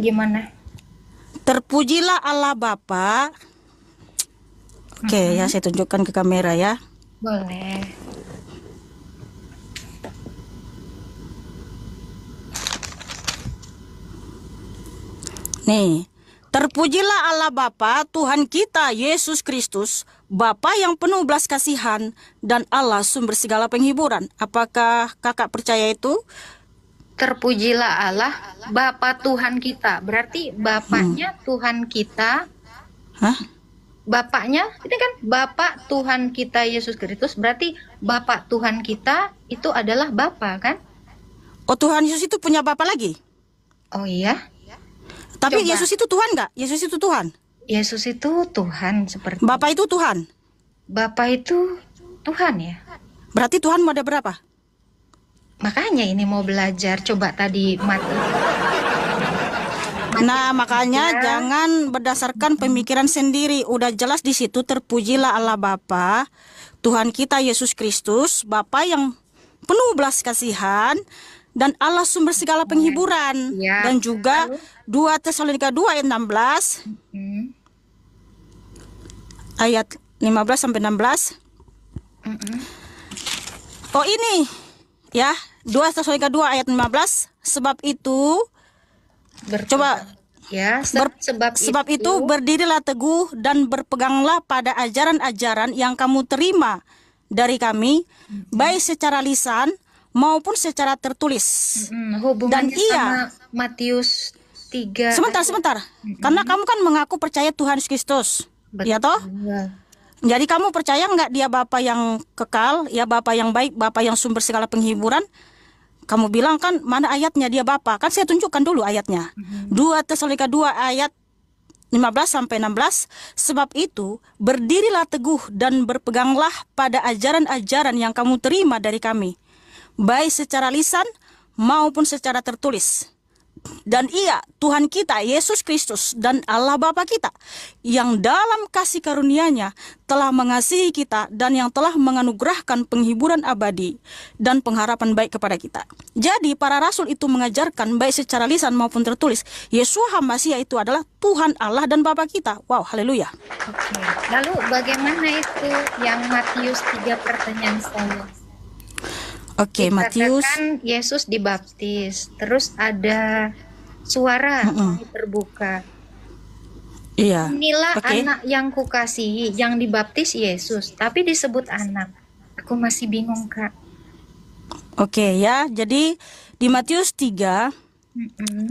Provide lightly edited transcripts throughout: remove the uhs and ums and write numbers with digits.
Gimana? Terpujilah Allah Bapa. Oke, ya saya tunjukkan ke kamera ya. Boleh. Nih, terpujilah Allah Bapa, Tuhan kita Yesus Kristus, Bapa yang penuh belas kasihan dan Allah sumber segala penghiburan. Apakah kakak percaya itu? Terpujilah Allah, Bapa Tuhan kita. Berarti Bapaknya Tuhan kita. Hah? Bapaknya, ini kan Bapak Tuhan kita Yesus Kristus. Berarti Bapak Tuhan kita itu adalah Bapa, kan? Oh, Tuhan Yesus itu punya Bapa lagi? Oh iya? Tapi Coba. Yesus itu Tuhan nggak? Yesus itu Tuhan? Yesus itu Tuhan seperti. Bapa itu Tuhan? Bapa itu Tuhan ya? Berarti Tuhan ada berapa? Makanya ini mau belajar. Coba tadi mati. Nah, makanya jangan berdasarkan pemikiran sendiri. Udah jelas di situ, terpujilah Allah Bapa, Tuhan kita Yesus Kristus, Bapa yang penuh belas kasihan dan Allah sumber segala penghiburan. Ya. Dan juga 2 Tesalonika 2 ayat 16 ayat 15 sampai 16. Oh, ini ya, 2 Tesalonika 2 ayat 15. Sebab itu coba ya, sebab itu berdirilah teguh dan berpeganglah pada ajaran-ajaran yang kamu terima dari kami, baik secara lisan maupun secara tertulis. Hubungannya Dan iya, sama Matius 3. sebentar. Karena kamu kan mengaku percaya Tuhan Yesus Kristus. Ya toh? Jadi kamu percaya nggak dia Bapa yang kekal, ya Bapa yang baik, Bapa yang sumber segala penghiburan? Kamu bilang kan mana ayatnya dia Bapa? Kan saya tunjukkan dulu ayatnya. 2 Tesalonika 2 ayat 15 sampai 16. Sebab itu berdirilah teguh dan berpeganglah pada ajaran-ajaran yang kamu terima dari kami, baik secara lisan maupun secara tertulis. Dan ia Tuhan kita Yesus Kristus dan Allah Bapa kita yang dalam kasih karunia-Nya telah mengasihi kita dan yang telah menganugerahkan penghiburan abadi dan pengharapan baik kepada kita. Jadi para rasul itu mengajarkan baik secara lisan maupun tertulis, Yeshua HaMasiah itu adalah Tuhan Allah dan Bapa kita. Wow, haleluya. Oke. Lalu bagaimana itu yang Matius 3 pertanyaan saya? Oke, Matius. Dikatakan Yesus dibaptis, terus ada suara terbuka. Iya. Inilah Oke. anak yang kukasihi, yang dibaptis Yesus, tapi disebut anak. Aku masih bingung, Kak. Oke ya, jadi di Matius 3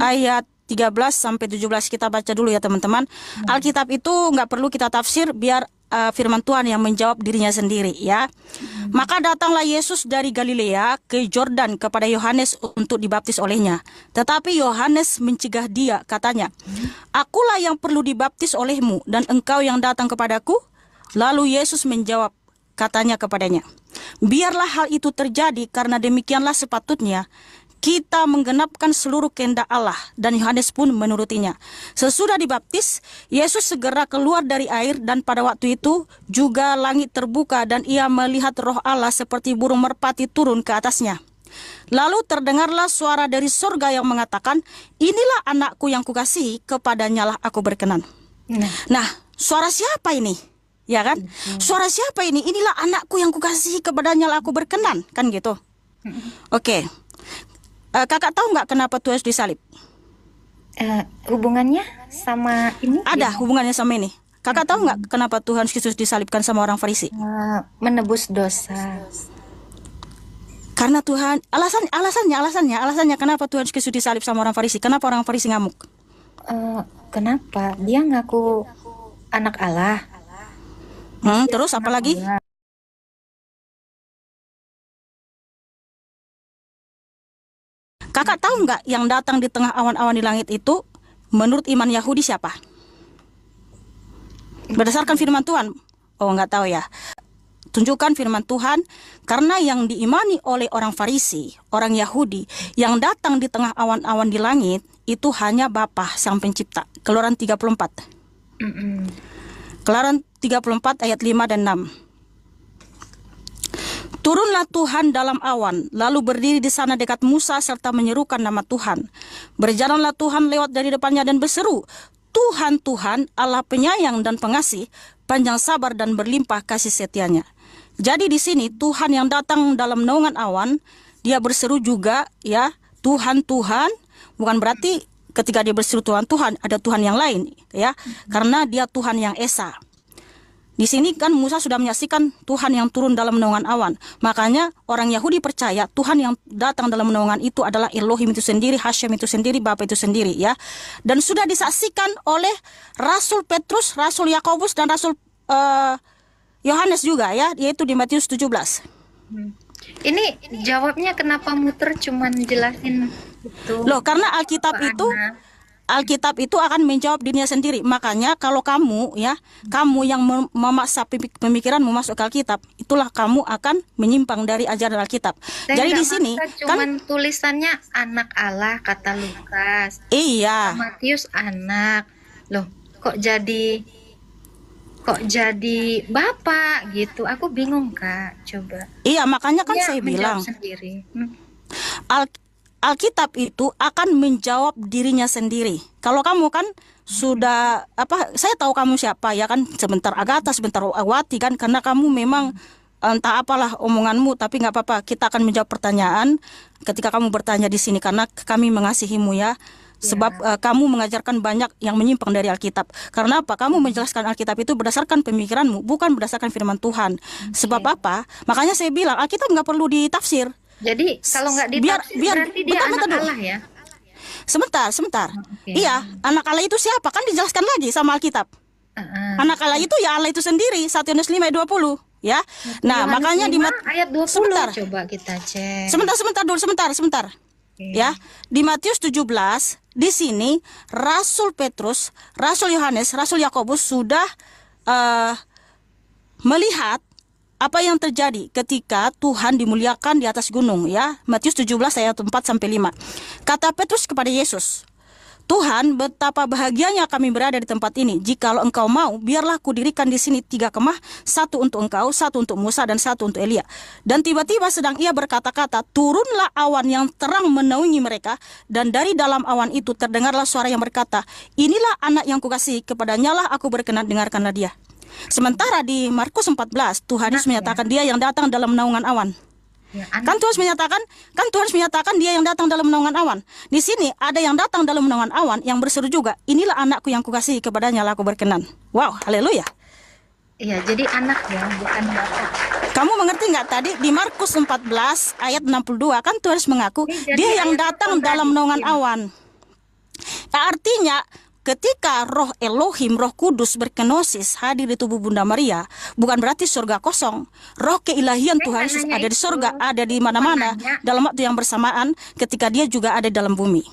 ayat 13 sampai 17 kita baca dulu ya teman-teman. Alkitab itu nggak perlu kita tafsir, biar firman Tuhan yang menjawab dirinya sendiri ya. Maka datanglah Yesus dari Galilea ke Yordan kepada Yohanes untuk dibaptis olehnya. Tetapi Yohanes mencegah dia, katanya, "Akulah yang perlu dibaptis olehmu dan engkau yang datang kepadaku?" Lalu Yesus menjawab, katanya kepadanya, "Biarlah hal itu terjadi, karena demikianlah sepatutnya kita menggenapkan seluruh kehendak Allah." Dan Yohanes pun menurutinya. Sesudah dibaptis, Yesus segera keluar dari air, dan pada waktu itu juga langit terbuka dan ia melihat Roh Allah seperti burung merpati turun ke atasnya. Lalu terdengarlah suara dari surga yang mengatakan, "Inilah anakku yang kukasihi, kepadanya lah aku berkenan." Nah, suara siapa ini? Ya kan? Suara siapa ini? Inilah anakku yang kukasihi, kepadanya lah aku berkenan. Kan gitu. Oke. Kakak tahu nggak kenapa Tuhan Yesus disalib? Hubungannya sama ini? Ada hubungannya sama ini. Kakak tahu nggak kenapa Tuhan Yesus disalibkan sama orang Farisi? Menebus dosa. Karena Tuhan, alasannya kenapa Tuhan Yesus disalib sama orang Farisi? Kenapa orang Farisi ngamuk? Kenapa? Dia ngaku anak Allah. Terus apa lagi? Kakak tahu nggak yang datang di tengah awan-awan di langit itu menurut iman Yahudi siapa? Berdasarkan firman Tuhan. Oh, nggak tahu ya. Tunjukkan firman Tuhan, karena yang diimani oleh orang Farisi, orang Yahudi, yang datang di tengah awan-awan di langit itu hanya Bapa Sang Pencipta. Keluaran 34. Keluaran 34 ayat 5 dan 6. Turunlah Tuhan dalam awan, lalu berdiri di sana dekat Musa serta menyerukan nama Tuhan. Berjalanlah Tuhan lewat dari depannya dan berseru, Tuhan, Tuhan, Allah penyayang dan pengasih, panjang sabar dan berlimpah kasih setianya. Jadi di sini Tuhan yang datang dalam naungan awan, dia berseru juga, ya, Tuhan, Tuhan, bukan berarti ketika dia berseru Tuhan, Tuhan, ada Tuhan yang lain, ya, karena dia Tuhan yang esa. Di sini kan Musa sudah menyaksikan Tuhan yang turun dalam naungan awan. Makanya orang Yahudi percaya Tuhan yang datang dalam naungan itu adalah Elohim itu sendiri, Hashem itu sendiri, Bapa itu sendiri, ya. Dan sudah disaksikan oleh Rasul Petrus, Rasul Yakobus, dan Rasul Yohanes juga, ya, yaitu di Matius 17. Ini jawabnya kenapa muter cuman jelasin itu? Loh, karena Alkitab itu akan menjawab dirinya sendiri. Makanya kalau kamu, ya, kamu yang memaksa pemikiranmu masuk ke Alkitab, itulah kamu akan menyimpang dari ajaran Alkitab. Jadi di sini cuman tulisannya anak Allah kata Lukas. Iya. Matius anak. Loh, kok jadi bapak gitu? Aku bingung, Kak. Coba. Iya, makanya kan Ya, saya bilang sendiri. Alkitab itu akan menjawab dirinya sendiri. Kalau kamu kan sudah saya tahu kamu siapa, ya kan, sebentar Agatha, sebentar Wati kan, karena kamu memang entah apalah omonganmu, tapi nggak apa-apa, kita akan menjawab pertanyaan ketika kamu bertanya di sini karena kami mengasihimu, ya. Sebab kamu mengajarkan banyak yang menyimpang dari Alkitab. Karena apa? Kamu menjelaskan Alkitab itu berdasarkan pemikiranmu, bukan berdasarkan firman Tuhan. Sebab apa? Makanya saya bilang Alkitab nggak perlu ditafsir. Jadi kalau nggak ditafsir berarti dia anak Allah, ya? Sebentar. Iya, anak Allah itu siapa? Kan dijelaskan lagi sama Alkitab. Anak Allah itu ya Allah itu sendiri, 1 Yohanes 5 ayat 20, ya. Nah, Yohanes makanya 5 ayat 20. sebentar. Coba kita cek. Sebentar. Ya, di Matius 17 di sini Rasul Petrus, Rasul Yohanes, Rasul Yakobus sudah melihat apa yang terjadi ketika Tuhan dimuliakan di atas gunung, ya. Matius 17 ayat 4 sampai 5. Kata Petrus kepada Yesus, Tuhan, betapa bahagianya kami berada di tempat ini. Jikalau engkau mau, biarlah kudirikan di sini 3 kemah, 1 untuk engkau, 1 untuk Musa, dan 1 untuk Elia. Dan tiba-tiba sedang ia berkata-kata, turunlah awan yang terang menaungi mereka, dan dari dalam awan itu terdengarlah suara yang berkata, inilah anak yang kukasihi, kepadanya lah aku berkenan, dengarkanlah dia. Sementara di Markus 14, Tuhan Yesus menyatakan dia yang datang dalam naungan awan. Ya, Kan Tuhan menyatakan dia yang datang dalam naungan awan. Di sini ada yang datang dalam naungan awan yang berseru juga, inilah anakku yang kukasihi, kepadanya lah aku berkenan. Wow, haleluya. Iya, jadi anak, ya, bukan bapak. Kamu mengerti nggak tadi di Markus 14 ayat 62 kan Tuhan Yesus mengaku dia yang datang dalam naungan awan. Nah, artinya ketika roh Elohim, roh kudus berkenosis hadir di tubuh Bunda Maria, bukan berarti surga kosong. Roh keilahian Tuhan Yesus ada di surga, ada di mana-mana dalam waktu yang bersamaan ketika dia juga ada dalam bumi.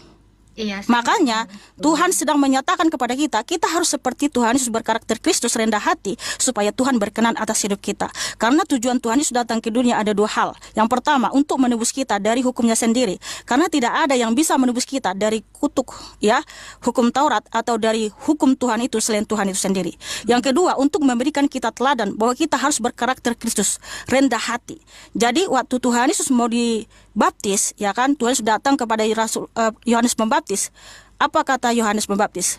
Iya, Makanya Tuhan sedang menyatakan kepada kita, kita harus seperti Tuhan Yesus berkarakter Kristus, rendah hati, supaya Tuhan berkenan atas hidup kita. Karena tujuan Tuhan Yesus datang ke dunia ada 2 hal. Yang pertama, untuk menebus kita dari hukumnya sendiri. Karena tidak ada yang bisa menebus kita dari kutuk, ya, hukum Taurat atau dari hukum Tuhan itu selain Tuhan itu sendiri. Yang kedua, untuk memberikan kita teladan bahwa kita harus berkarakter Kristus, rendah hati. Jadi waktu Tuhan Yesus mau dibaptis, ya kan, Tuhan Yesus datang kepada Rasul Yohanes Pembaptis. Apa kata Yohanes Pembaptis?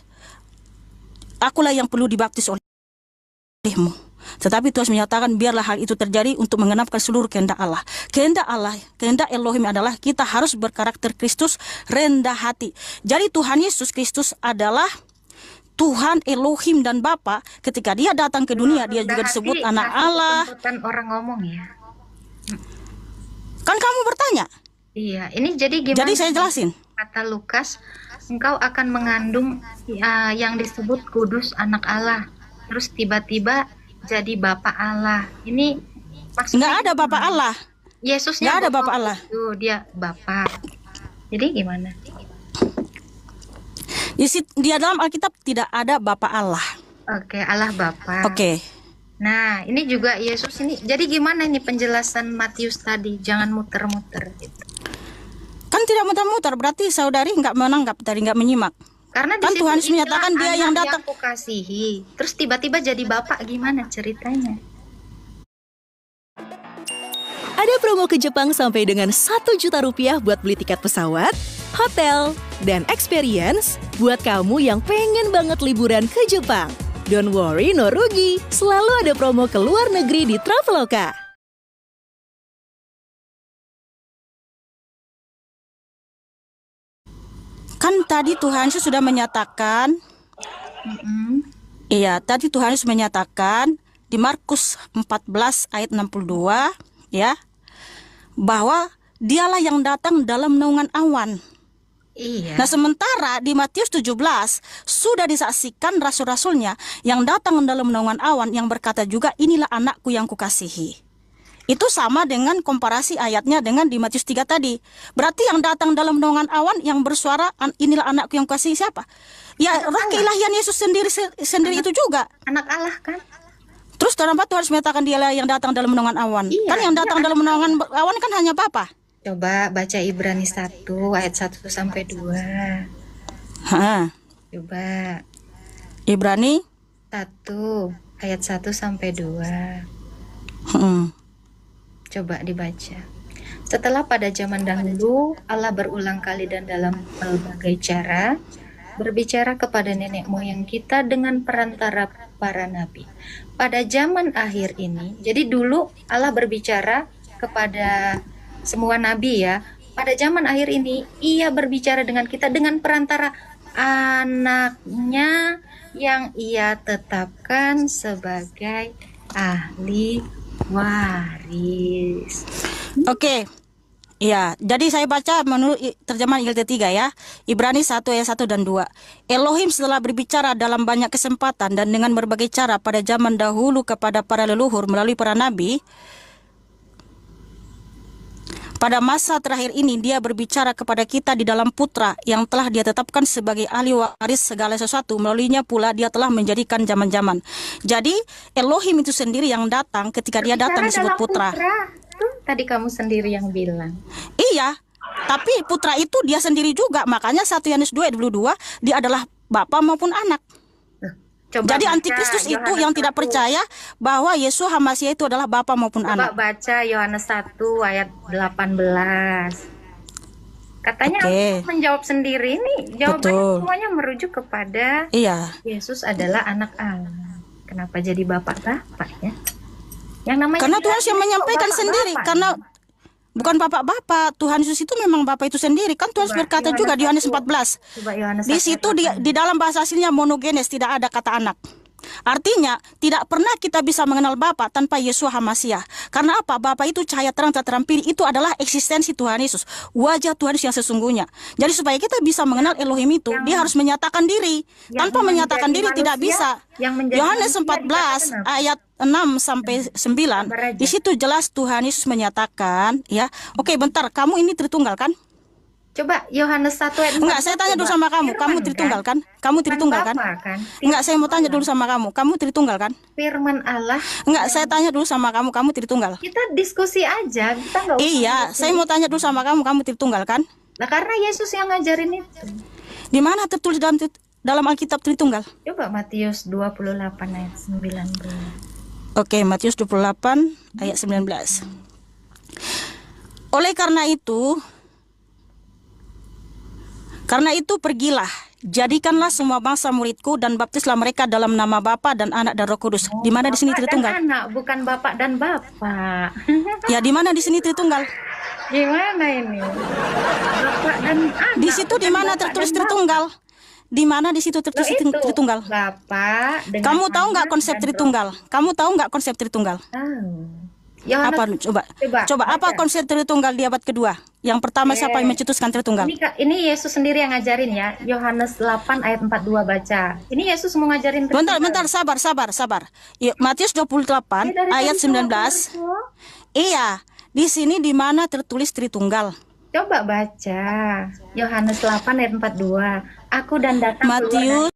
Akulah yang perlu dibaptis olehmu. Tetapi Tuhan menyatakan biarlah hal itu terjadi untuk menggenapkan seluruh kehendak Allah. Kehendak Elohim adalah kita harus berkarakter Kristus, rendah hati. Jadi Tuhan Yesus Kristus adalah Tuhan Elohim dan Bapa. Ketika dia datang ke dunia, dia juga disebut anak Allah. Orang ngomong, ya. Kan kamu bertanya? Iya, ini jadi gimana? Jadi saya jelasin. Kata Lukas, engkau akan mengandung yang disebut kudus anak Allah. Terus tiba-tiba jadi Bapak Allah. Ini maksudnya Nggak ada Bapak Allah. Yesusnya Nggak ada Bapak Allah. Itu dia Bapak. Jadi gimana? Di dalam Alkitab tidak ada Bapak Allah. Oke, Allah Bapa. Oke. Nah, ini juga Yesus ini. Jadi gimana ini penjelasan Matius tadi? Jangan muter-muter gitu. Kan tidak muter-muter, berarti saudari nggak menanggap tadi, nggak menyimak. Karena di Kan situ Tuhan menyatakan dia yang datang. Yang kukasihi. Terus tiba-tiba jadi Bapak, gimana ceritanya? Ada promo ke Jepang sampai dengan 1 juta rupiah buat beli tiket pesawat, hotel, dan experience buat kamu yang pengen banget liburan ke Jepang. Don't worry, no rugi. Selalu ada promo ke luar negeri di Traveloka. Kan tadi Tuhan Yesus sudah menyatakan, iya, tadi Tuhan Yesus menyatakan di Markus 14 ayat 62, ya, bahwa dialah yang datang dalam naungan awan. Iya. Nah, sementara di Matius 17 sudah disaksikan rasul-rasulnya yang datang dalam naungan awan yang berkata juga, inilah anakku yang kukasihi. Itu sama dengan komparasi ayatnya dengan di Matius 3 tadi. Berarti yang datang dalam naungan awan yang bersuara, inilah anakku yang kukasihi siapa? Ya, roh keilahian Yesus sendiri itu juga. Anak Allah kan? Terus kenapa Tuhan harus menyatakan dialah yang datang dalam naungan awan? Iya, Kan yang datang dalam naungan awan kan hanya Bapa. Coba baca Ibrani 1 ayat 1 sampai 2. Coba Ibrani 1 ayat 1 sampai 2. Coba dibaca. Setelah pada zaman dahulu Allah berulang kali dan dalam berbagai cara berbicara kepada nenek moyang kita dengan perantara para nabi. Pada zaman akhir ini, jadi dulu Allah berbicara kepada semua nabi ya. Pada zaman akhir ini Ia berbicara dengan kita dengan perantara anaknya yang Ia tetapkan sebagai ahli waris. Oke. Ya, jadi saya baca menurut terjemahan ILT 3 ya. Ibrani 1 ayat 1 dan 2. Elohim setelah berbicara dalam banyak kesempatan dan dengan berbagai cara pada zaman dahulu kepada para leluhur melalui para nabi, pada masa terakhir ini Dia berbicara kepada kita di dalam Putra yang telah Dia tetapkan sebagai ahli waris segala sesuatu. Melaluinya pula Dia telah menjadikan zaman-zaman. Jadi Elohim itu sendiri yang datang ketika Dia datang disebut Putra. Tuh, tadi kamu sendiri yang bilang. Iya, tapi Putra itu Dia sendiri juga. Makanya 1 Yohanes 2 ayat 22, Dia adalah Bapa maupun Anak. Coba Jadi baca antikristus itu Yohanes yang tidak 1. percaya bahwa Yesus Hamasiah itu adalah Bapa maupun Coba Anak. baca Yohanes 1 ayat 18. Katanya Oke. menjawab sendiri nih. Jawabannya Betul. semuanya merujuk kepada Iya. Yesus adalah anak Allah. Kenapa jadi bapak-bapak ya? Yang namanya Karena Tuhan yang menyampaikan bapak-bapak. sendiri. Karena bukan bapak-bapak, Tuhan Yesus itu memang Bapa itu sendiri. Kan Tuhan Coba, berkata juga di Yohanes 14. Coba Yohanes Di 1 situ ayat di dalam bahasa aslinya monogenes, tidak ada kata anak. Artinya tidak pernah kita bisa mengenal Bapa tanpa Yesus Hamasiah. Karena apa? Bapa itu cahaya terang tak terampil. Itu adalah eksistensi Tuhan Yesus, wajah Tuhan Yesus yang sesungguhnya. Jadi supaya kita bisa mengenal Elohim itu, Dia harus menyatakan diri. Tanpa menyatakan diri tidak bisa. Yohanes 14 ayat 6 sampai 9. Di situ jelas Tuhan Yesus menyatakan, ya. Oke, bentar, kamu ini Tritunggal kan? Coba Yohanes 1 ayat 4. Enggak, saya tanya dulu sama kamu. Kamu Tritunggal kan? Kamu Tritunggal kan? Enggak, saya mau tanya dulu sama kamu. Kamu Tritunggal kan? Firman Allah. Enggak, saya tanya dulu sama kamu. Kamu Tritunggal. Kita diskusi aja. Kita enggak usah. Iya, saya mau tanya dulu sama kamu. Kamu Tritunggal kan? Nah, karena Yesus yang ngajarin itu. Di mana tertulis dalam Alkitab Tritunggal? Coba Matius 28 ayat 19. Oke, Matius 28 ayat 19. Oleh karena itu pergilah, jadikanlah semua bangsa muridku dan baptislah mereka dalam nama Bapa dan Anak dan Roh Kudus. Di mana di sini Tritunggal? Anak, bukan bapak dan bapak. Ya, di mana di sini Tritunggal? Gimana ini? Bapak dan anak. Di situ di mana tertulis Tritunggal? Di mana di situ tertulis Tritunggal? Bapak dengan Kamu tahu nggak Anak konsep dan Tritunggal? Kamu tahu nggak konsep Tritunggal? Roh. Apa coba apa baca. konsep Tritunggal di abad kedua? Yang pertama siapa yang mencetuskan Tritunggal? Ini Yesus sendiri yang ngajarin ya. Yohanes 8 ayat 42 baca. Ini Yesus mau ngajarin Tritunggal. Bentar, sabar. Matius 28 ayat 19. Iya, di sini di mana tertulis Tritunggal? Coba baca. Yohanes 8 ayat 42. Aku dan datang Matius.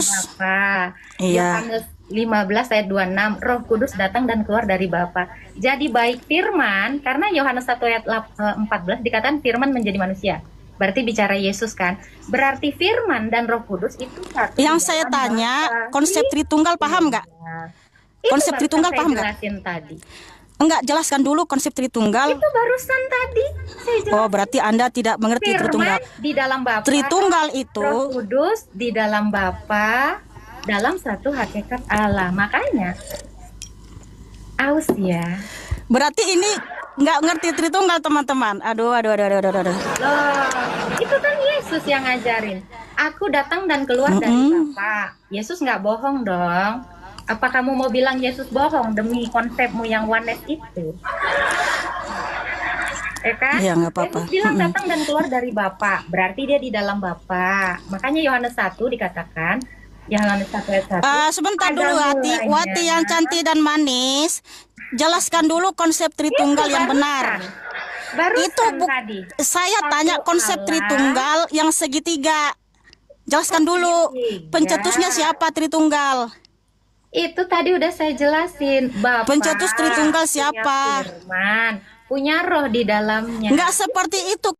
Bapa. Iya. Yohanes 15 ayat 26, Roh Kudus datang dan keluar dari Bapa. Jadi baik firman, karena Yohanes 1 ayat 14 dikatakan firman menjadi manusia. Berarti bicara Yesus kan. Berarti firman dan Roh Kudus itu satu. Yang saya tanya, konsep Tritunggal paham nggak? Itu Konsep barusan Tritunggal saya paham nggak? jelasin tadi. Enggak, jelaskan dulu konsep Tritunggal. Itu barusan tadi saya Oh, jelaskan. berarti Anda tidak mengerti Tritunggal. Firman di dalam Bapa, Tritunggal itu Roh Kudus di dalam Bapa, dalam satu hakikat Allah. Makanya aus ya. berarti ini nggak ngerti Tritunggal, teman-teman. Aduh. Loh, itu kan Yesus yang ngajarin. Aku datang dan keluar dari Bapa. Yesus nggak bohong dong. Apa kamu mau bilang Yesus bohong demi konsepmu yang oneness itu? Kan? Ya, nggak apa-apa. Yesus bilang datang dan keluar dari Bapa. Berarti dia di dalam Bapa. Makanya Yohanes 1 dikatakan, Yohanes 1 ayat 1. Sebentar ada dulu, mulanya. Wati yang cantik dan manis. Jelaskan dulu konsep Tritunggal Itu yang benar. Barusan Itu tadi. saya Satu tanya konsep Allah. Tritunggal yang segitiga. Jelaskan dulu. Segitiga. Pencetusnya siapa Tritunggal? Itu tadi udah saya jelasin. Bapa Pencetus Tritunggal punya siapa? Firman, punya roh di dalamnya. Nggak seperti itu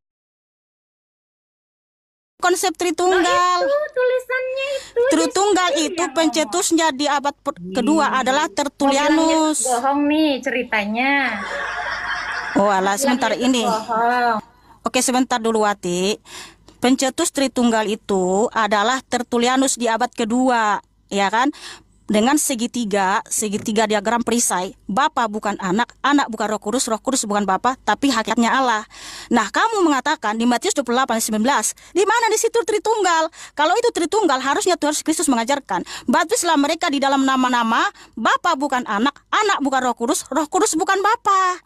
konsep Tritunggal. Itu tulisannya itu. Tritunggal Yesus itu yang pencetusnya di abad kedua adalah ngomong. Tertullianus. Yesus bohong nih ceritanya. Oh alah, sebentar Yesus ini. bohong. Oke, sebentar dulu, Wati. Pencetus Tritunggal itu adalah Tertullianus di abad kedua, ya kan? Dengan segitiga diagram perisai. Bapa bukan anak bukan Roh Kudus bukan Bapa, tapi hakikatnya Allah. Nah, kamu mengatakan di Matius 28:19, di mana di situ Tritunggal? Kalau itu Tritunggal, harusnya Tuhan Yesus Kristus mengajarkan, baptislah mereka di dalam nama-nama, Bapa bukan anak bukan Roh Kudus bukan Bapa.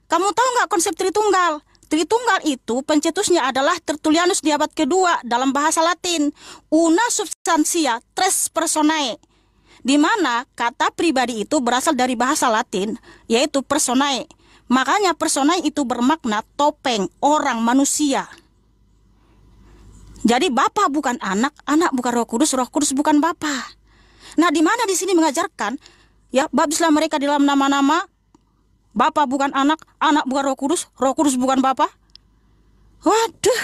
Kamu tahu nggak konsep Tritunggal? Tritunggal itu pencetusnya adalah Tertullianus di abad kedua dalam bahasa Latin. Una substantia tres personae. Di mana kata pribadi itu berasal dari bahasa Latin, yaitu personae. Makanya personae itu bermakna topeng, orang, manusia. Jadi Bapa bukan anak bukan Roh Kudus bukan Bapa. Nah, di mana di sini mengajarkan, ya, baptislah mereka di dalam nama-nama, Bapa bukan anak bukan Roh Kudus bukan Bapa. Waduh.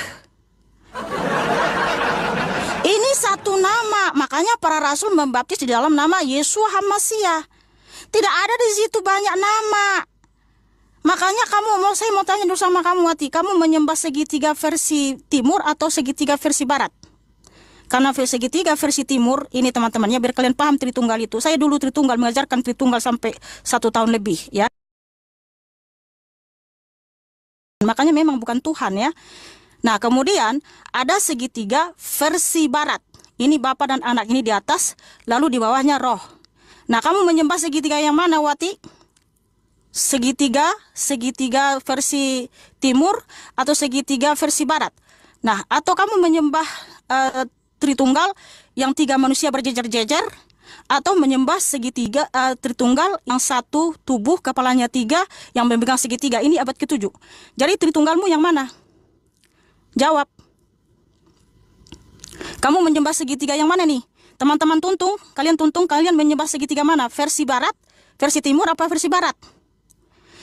Ini satu nama, makanya para rasul membaptis di dalam nama Yeshua HaMasiah. Tidak ada di situ banyak nama. Makanya saya mau tanya dulu sama kamu, Wati, kamu menyembah segitiga versi timur atau segitiga versi barat? Karena segitiga versi timur ini, teman-temannya, biar kalian paham Tritunggal itu. Saya dulu Tritunggal, mengajarkan Tritunggal sampai 1 tahun lebih, ya. Makanya memang bukan Tuhan, ya. Nah, kemudian ada segitiga versi barat. Ini Bapa dan Anak, ini di atas, lalu di bawahnya Roh. Nah, kamu menyembah segitiga yang mana, Wati? Segitiga versi timur atau segitiga versi barat? Nah, atau kamu menyembah Tritunggal yang 3 manusia berjejer-jejer, atau menyembah segitiga Tritunggal yang satu tubuh, kepalanya 3, yang memegang segitiga. Ini abad ke-7. Jadi Tritunggalmu yang mana? Jawab. Kamu menyembah segitiga yang mana nih? Teman-teman kalian menyembah segitiga mana? Versi barat, versi timur, apa versi barat?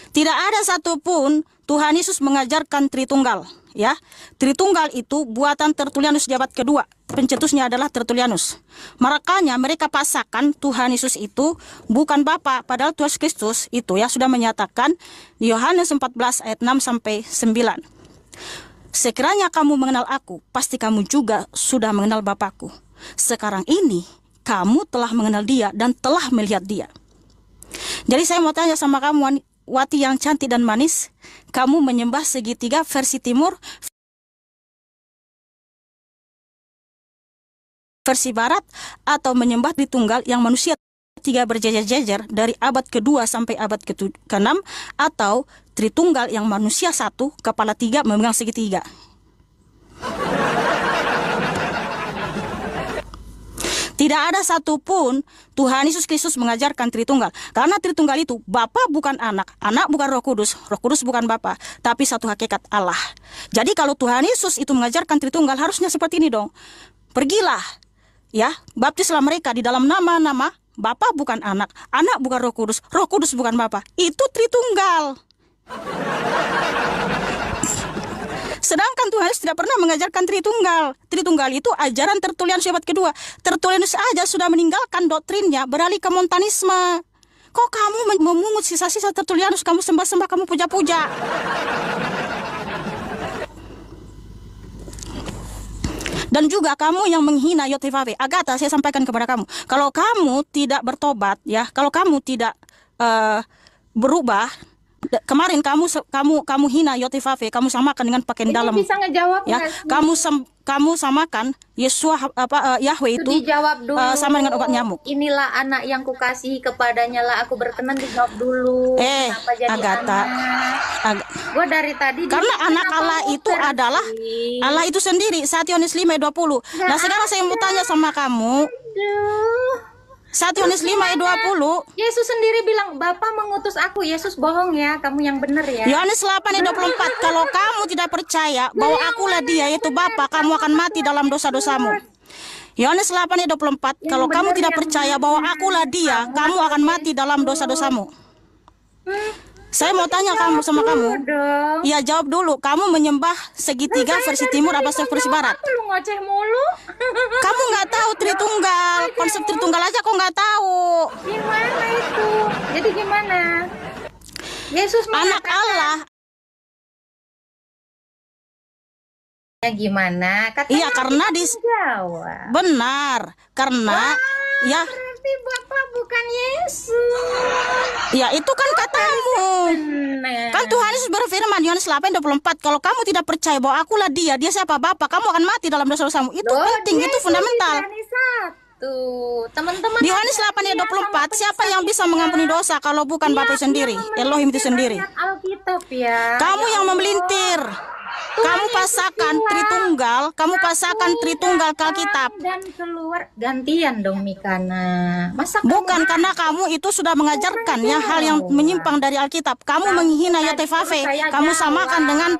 Tidak ada satupun Tuhan Yesus mengajarkan Tritunggal, ya. Tritunggal itu buatan Tertullianus di abad kedua. Pencetusnya adalah Tertullianus. Makanya mereka pasakkan Tuhan Yesus itu bukan Bapa, padahal Tuhan Kristus itu, ya, sudah menyatakan di Yohanes 14 ayat 6 sampai 9. Sekiranya kamu mengenal aku, pasti kamu juga sudah mengenal Bapakku. Sekarang ini, kamu telah mengenal dia dan telah melihat dia. Jadi saya mau tanya sama kamu, Wati yang cantik dan manis, kamu menyembah segitiga versi timur, versi barat, atau menyembah Tritunggal yang manusia 3 berjejer-jejer dari abad kedua sampai abad ke-6, atau Tritunggal yang manusia 1, kepala 3, memegang segitiga? Tidak ada satupun Tuhan Yesus Kristus mengajarkan Tritunggal. Karena Tritunggal itu Bapa bukan anak bukan Roh Kudus bukan Bapa, tapi satu hakikat Allah. Jadi kalau Tuhan Yesus itu mengajarkan Tritunggal, harusnya seperti ini dong. Pergilah, ya, baptislah mereka di dalam nama-nama, Bapa bukan anak bukan Roh Kudus bukan Bapa. Itu Tritunggal. Sedangkan Tuhan Yesus tidak pernah mengajarkan Tritunggal. Tritunggal itu ajaran Tertullianus abad kedua. Tertullianus aja sudah meninggalkan doktrinnya, beralih ke Montanisme. Kok kamu memungut sisa-sisa Tertullianus, kamu sembah-sembah, kamu puja-puja. Dan juga kamu yang menghina Yotevave. Agatha, saya sampaikan kepada kamu, kalau kamu tidak bertobat, ya, kalau kamu tidak berubah, kemarin kamu hina Yotevave, kamu samakan dengan pakaian Ini dalam. bisa ngejawab Ya, nggak sih? kamu samakan Yesua Yahweh itu Dijawab dulu. sama dengan obat nyamuk. Inilah anak yang kukasihi, kepadanya lah aku berkenan. Dijawab dulu. Kenapa jadi Agatha, anak? Gue dari tadi. karena anak kenapa Allah itu muter adalah sih? Allah itu sendiri. 1 Yohanes 5:20. Nah, sekarang saya mau tanya sama kamu. Aduh. 1 Yohanes 5:20. Yesus sendiri bilang, Bapa mengutus aku. Yesus bohong ya, kamu yang benar ya. Yohanes 8:24. Kalau kamu tidak percaya bahwa akulah Dia, yaitu Bapa, kamu akan mati dalam dosa-dosamu. Yohanes 8:24. Kalau kamu tidak percaya bahwa akulah Dia, kamu akan mati dalam dosa-dosamu. Saya mau tanya sama kamu. Dong. Ya, jawab dulu. Kamu menyembah segitiga versi timur apa versi barat? Apa lu ngoceh mulu? Kamu nggak tahu Tritunggal, konsep Tritunggal aja kok nggak tahu. Gimana itu? Jadi gimana? Yesus Anak mengatakan- Allah. Ya gimana? Katanya Iya, karena Jawa. benar. Karena ya, Berarti Bapak bukan Yesus. ya itu kan katamu. Benar. Kan Tuhan Yesus berfirman Yohanes 8:24, kalau kamu tidak percaya bahwa akulah Dia siapa Bapa, kamu akan mati dalam dosa-dosamu. Itu Loh, penting, itu Yesus fundamental. Ibrani 1. Teman-teman. Di Yohanes 8:24, siapa yang bisa mengampuni dosa kalau bukan Bapa sendiri, Elohim itu sendiri? Alkitab ya. Kamu yang memelintir. Kamu pasakan Tritunggal ke Alkitab. Dan keluar gantian dong Mikana. Masa Bukan karena kamu itu sudah mengajarkan ya hal yang menyimpang dari Alkitab. Kamu menghina Yotevave, kamu samakan dengan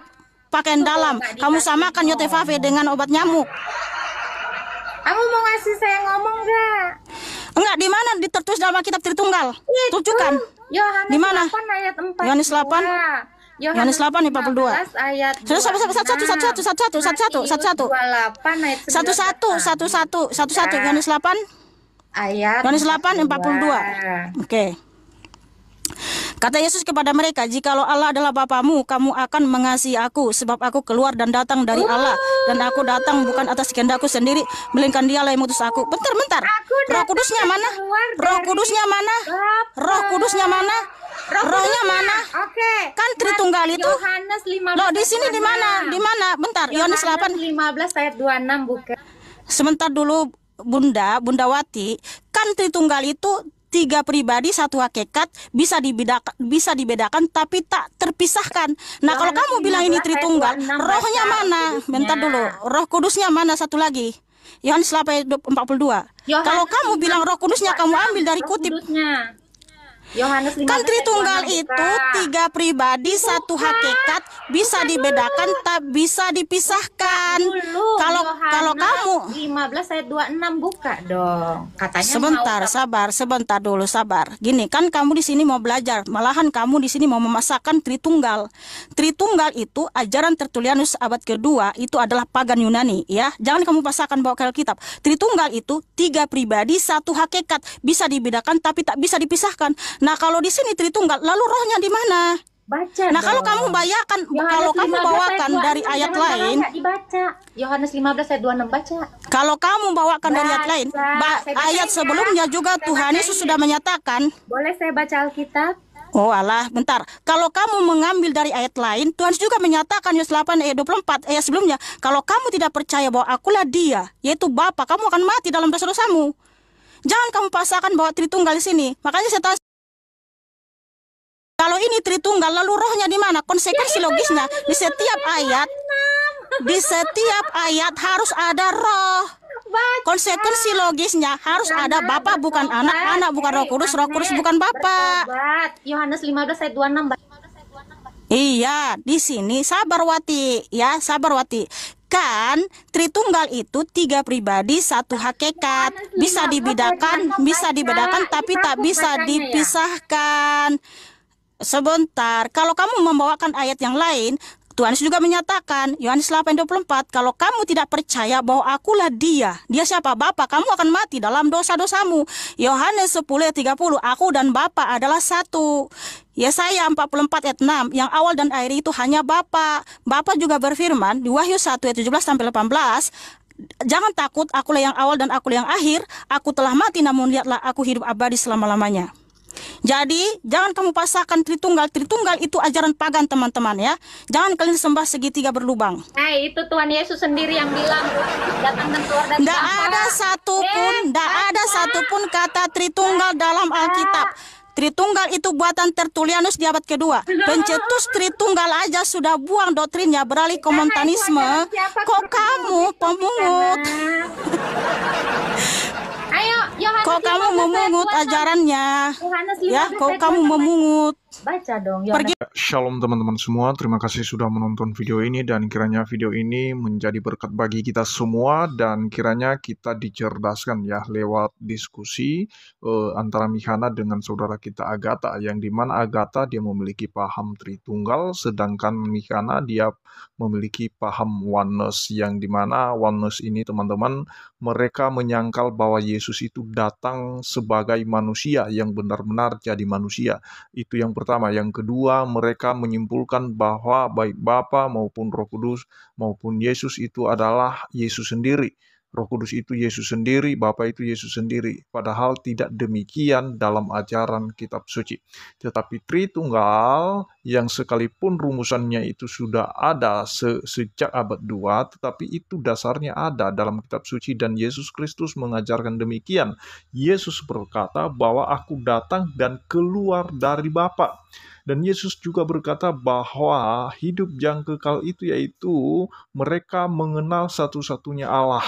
pakaian dalam, kamu samakan Yotevave dengan obat nyamuk. kamu mau ngasih saya ngomong gak? Enggak, di mana tertulis dalam Alkitab Tritunggal? Tunjukkan. Yohanes Di mana? 8 ayat 4. Yohanes 8? Yohanes 8:42. Ayat Satu Yohanes 8 ayat Yohanes 8:42. Oke. Kata Yesus kepada mereka, jikalau Allah adalah Bapamu, kamu akan mengasihi aku, sebab aku keluar dan datang dari Allah, dan aku datang bukan atas kehendakku sendiri, melainkan Dialah yang mengutus aku. Bentar. Roh Kudusnya mana? Roh Kudusnya mana? Roh Kudusnya mana? Rohnya mana? Oke. Kan Tritunggal itu. Yohanes 15. Loh, di sini di mana? Di mana? Bentar. Yohanes 8. 15 ayat 26 bukan. Sebentar dulu, Bunda Wati. Kan Tritunggal itu 3 pribadi, 1 hakikat, bisa dibedakan tapi tak terpisahkan. Nah, kalau kamu bilang ini Tritunggal, rohnya mana? Bentar dulu. Roh Kudusnya mana satu lagi? Yohanes 8:42. Kalau kamu bilang Roh Kudusnya kamu ambil dari kutip. Yohanes 15 Kan ayat Tritunggal 26 itu buka. 3 pribadi, 1 hakikat, bisa dibedakan tak bisa dipisahkan. Dulu, Kalau Yohanes kamu 15 ayat 26 buka dong. Katanya sebentar, sebentar dulu, sabar. Gini, kan kamu di sini mau belajar, malahan kamu di sini mau memasakkan Tritunggal. Tritunggal itu ajaran Tertullianus abad kedua, itu adalah pagan Yunani, ya. Jangan kamu pasakkan bawa ke Alkitab. Tritunggal itu 3 pribadi, 1 hakikat, bisa dibedakan tapi tak bisa dipisahkan. Nah, kalau di sini Tritunggal, lalu rohnya di mana? Baca Nah, kalau dong. kamu bawakan, Yohanes kalau kamu 15 bawakan ayat 26, dari ayat jangan lain, nggak dibaca. Yohanes 15 ayat 26 baca. kalau kamu bawakan dari ayat lain, Saya bacain ayat ya. sebelumnya juga Saya Tuhan bacain Yesus ya. sudah menyatakan. Boleh saya baca Alkitab? Oh alah, bentar. Kalau kamu mengambil dari ayat lain, Tuhan juga menyatakan Yohanes 8 ayat 24 ayat sebelumnya, kalau kamu tidak percaya bahwa akulah Dia, yaitu Bapa, kamu akan mati dalam dosa-dosamu. Jangan kamu pasangkan bahwa Tritunggal di sini. Makanya saya tanya, kalau ini Tritunggal, lalu rohnya di mana? Konsekuensi logisnya di setiap ayat harus ada roh. Konsekuensi logisnya harus ada Bapa bukan anak, anak bukan Roh Kudus bukan Bapa. Bertobat. Yohanes 15 ayat 26. Iya, di sini sabar Wati, ya sabar Wati. Kan Tritunggal itu 3 pribadi, 1 hakikat, bisa dibedakan tapi tak bisa dipisahkan. Sebentar, kalau kamu membawakan ayat yang lain, Tuhan Yesus juga menyatakan, Yohanes 8:24, kalau kamu tidak percaya bahwa akulah dia siapa? Bapa, kamu akan mati dalam dosa-dosamu. Yohanes 10:30, aku dan Bapa adalah satu. Yesaya 44 ayat 6, yang awal dan akhir itu hanya Bapa. Bapa juga berfirman di Wahyu 1 ayat 17-18, jangan takut, akulah yang awal dan akulah yang akhir. Aku telah mati, namun lihatlah aku hidup abadi selama-lamanya. Jadi, jangan kamu pasangkan Tritunggal. Tritunggal itu ajaran pagan, teman-teman ya. Jangan kalian sembah segitiga berlubang. Itu Tuhan Yesus sendiri yang bilang, datang dan keluar dari Tidak ada satupun kata Tritunggal dalam Alkitab. Tritunggal itu buatan Tertullianus di abad kedua. Pencetus Tritunggal aja sudah buang doktrinnya beralih ke Montanisme. Kok kamu pemungut? Ayo, Yohanes Kok kamu 15 memungut ayat 26. ajarannya? Yohanes Ya, 15 kok ayat kamu 26. memungut? Baca dong, Pergi. Yohanes. Shalom teman-teman semua, terima kasih sudah menonton video ini dan kiranya video ini menjadi berkat bagi kita semua dan kiranya kita dicerdaskan ya lewat diskusi antara Mihana dengan saudara kita Agatha, yang dimana Agatha dia memiliki paham Tritunggal sedangkan Mihana dia memiliki paham oneness, yang dimana oneness ini teman-teman mereka menyangkal bahwa Yesus itu datang sebagai manusia yang benar-benar jadi manusia. Itu yang pertama. Yang kedua, mereka menyimpulkan bahwa baik Bapa maupun Roh Kudus maupun Yesus itu adalah Yesus sendiri. Roh Kudus itu Yesus sendiri, Bapa itu Yesus sendiri. Padahal tidak demikian dalam ajaran kitab suci. Tetapi Tritunggal yang sekalipun rumusannya itu sudah ada sejak abad 2, tetapi itu dasarnya ada dalam kitab suci dan Yesus Kristus mengajarkan demikian. Yesus berkata bahwa aku datang dan keluar dari Bapa. Dan Yesus juga berkata bahwa hidup yang kekal itu yaitu mereka mengenal satu-satunya Allah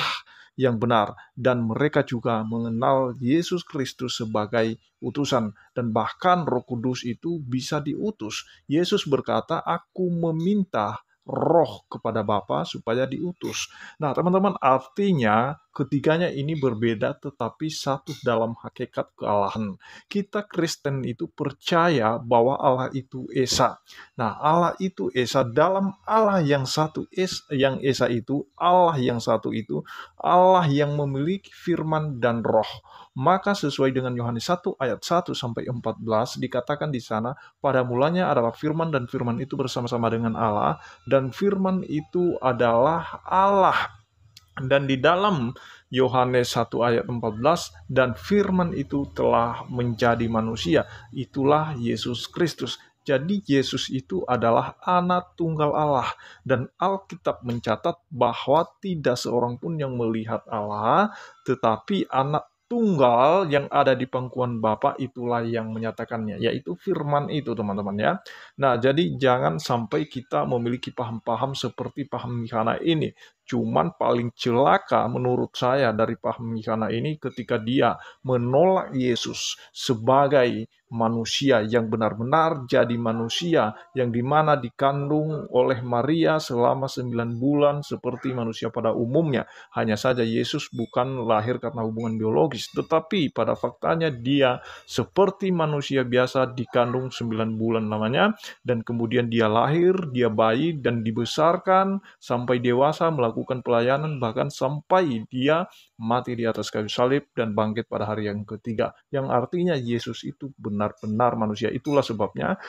yang benar, dan mereka juga mengenal Yesus Kristus sebagai utusan, dan bahkan Roh Kudus itu bisa diutus. Yesus berkata, aku meminta roh kepada Bapa supaya diutus. Nah teman-teman, artinya ketiganya ini berbeda tetapi satu dalam hakikat kealahan. Kita Kristen itu percaya bahwa Allah itu Esa. Nah Allah itu Esa, dalam Allah yang satu yang Esa itu, Allah yang satu itu Allah yang memiliki firman dan roh. Maka sesuai dengan Yohanes 1 ayat 1 sampai 14 dikatakan di sana, pada mulanya adalah firman dan firman itu bersama-sama dengan Allah dan firman itu adalah Allah. Dan di dalam Yohanes 1 ayat 14, dan firman itu telah menjadi manusia, itulah Yesus Kristus. Jadi Yesus itu adalah anak tunggal Allah, dan Alkitab mencatat bahwa tidak seorang pun yang melihat Allah, tetapi anak tunggal yang ada di pangkuan Bapa itulah yang menyatakannya, yaitu firman itu teman-teman ya. Nah jadi jangan sampai kita memiliki paham-paham seperti paham Mihana ini. Cuman paling celaka menurut saya dari paham Mihana ini ketika dia menolak Yesus sebagai manusia yang benar-benar jadi manusia, yang dimana dikandung oleh Maria selama 9 bulan seperti manusia pada umumnya. Hanya saja Yesus bukan lahir karena hubungan biologis, tetapi pada faktanya dia seperti manusia biasa dikandung 9 bulan namanya, dan kemudian dia lahir, dia bayi dan dibesarkan sampai dewasa melakukan pelayanan, bahkan sampai dia mati di atas kayu salib dan bangkit pada hari yang ketiga. Yang artinya Yesus itu benar-benar manusia. Itulah sebabnya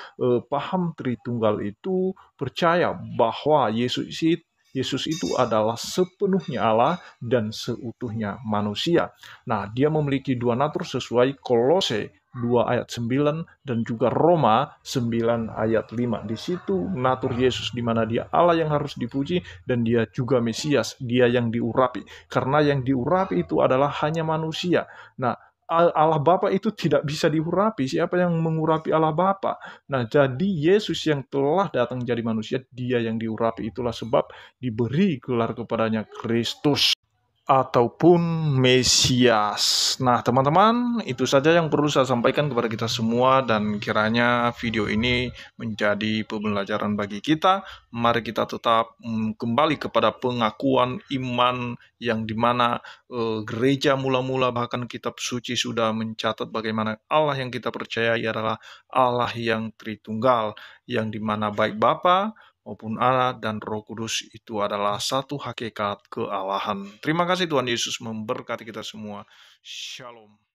paham Tritunggal itu percaya bahwa Yesus itu adalah sepenuhnya Allah dan seutuhnya manusia. Nah, dia memiliki dua natur sesuai Kolose 2 ayat 9 dan juga Roma 9 ayat 5. Di situ natur Yesus di mana dia Allah yang harus dipuji dan dia juga Mesias, dia yang diurapi. Karena yang diurapi itu adalah hanya manusia. Nah, Allah Bapa itu tidak bisa diurapi. Siapa yang mengurapi Allah Bapa? Nah, jadi Yesus yang telah datang jadi manusia, dia yang diurapi. Itulah sebab diberi gelar kepadanya Kristus ataupun Mesias. Nah teman-teman, itu saja yang perlu saya sampaikan kepada kita semua, dan kiranya video ini menjadi pembelajaran bagi kita. Mari kita tetap kembali kepada pengakuan iman yang dimana gereja mula-mula bahkan kitab suci sudah mencatat bagaimana Allah yang kita percayai adalah Allah yang Tritunggal, yang dimana baik Bapa maupun Allah dan Roh Kudus itu adalah satu hakikat kealahan. Terima kasih Tuhan Yesus memberkati kita semua. Shalom.